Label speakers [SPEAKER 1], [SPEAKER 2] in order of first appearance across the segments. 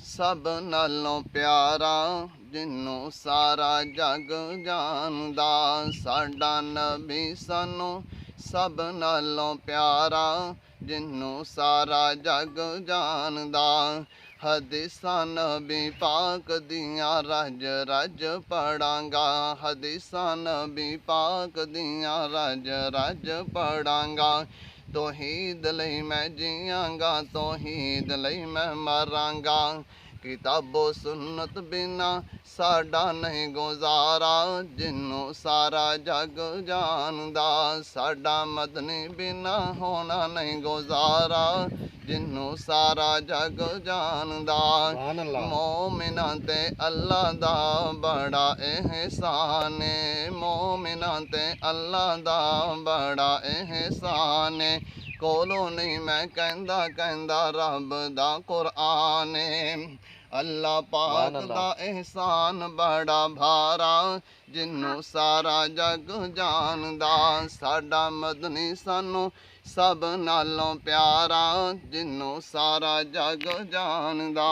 [SPEAKER 1] सब नालों प्यारा जिन्नू सारा जग जानदा। साडा नबी सानू सब नालों प्यारा जिन्नू सारा जग जानदा। हदीसां नबी पाक दियां रज रज पढ़ांगा। हदीसां नबी पाक दियां रज रज पढ़ांगा। तौहीद लई मैं जियांगा, तौहीद लई मैं मरांगा। किताबो सुन्नत बिना साडा नहीं गुजारा। जिन्नू सारा जग जानदा। साडा मदनी बिना होना नहीं गुजारा। जिन्नू सारा जग जानदा। मोमिनां ते अल्लाह दा बड़ा एहसान है। मोमिनां ते अल्लाह दा बड़ा एहसान है। कोलों नहीं मैं कहंदा कहंदा रब दा कुरान है। अल्लाह पाक दा एहसान बड़ा भारा। जिन्नू सारा जग जानदा। साडा मदनी सानू सब नालों प्यारा। जिन्नू सारा जग जानदा।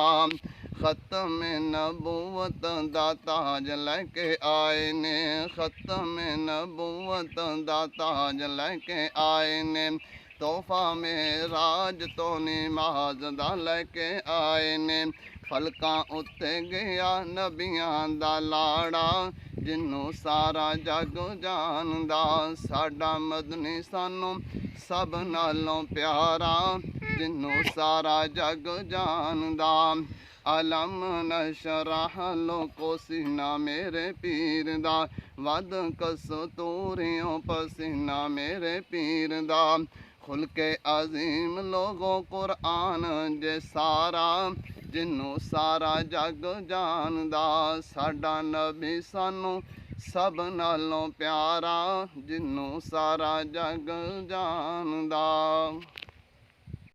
[SPEAKER 1] खत्म नबूवत दा ताज लैके आए ने। खत्म नबूवत दा ताज लैके आए ने। तोहफा मेराज तो नमाज दा लैके आए ने। फलकां उत्ते गया नबियां दा लाड़ा। जिन्नू सारा जग जानदा। साडा मदनी सानू सब नालों प्यारा। जिन्नू सारा जग जानदा। अलम नशरह लोको सीना मेरे पीर दा। वद कस्तूरियों पसीना मेरे पीर दा। खुल के अजीम लोगों कुरान जे सारा। जिन्नू सारा जग जानदा। साडा नबी सानू सब नालों प्यारा। जिन्नू सारा जग जानदा।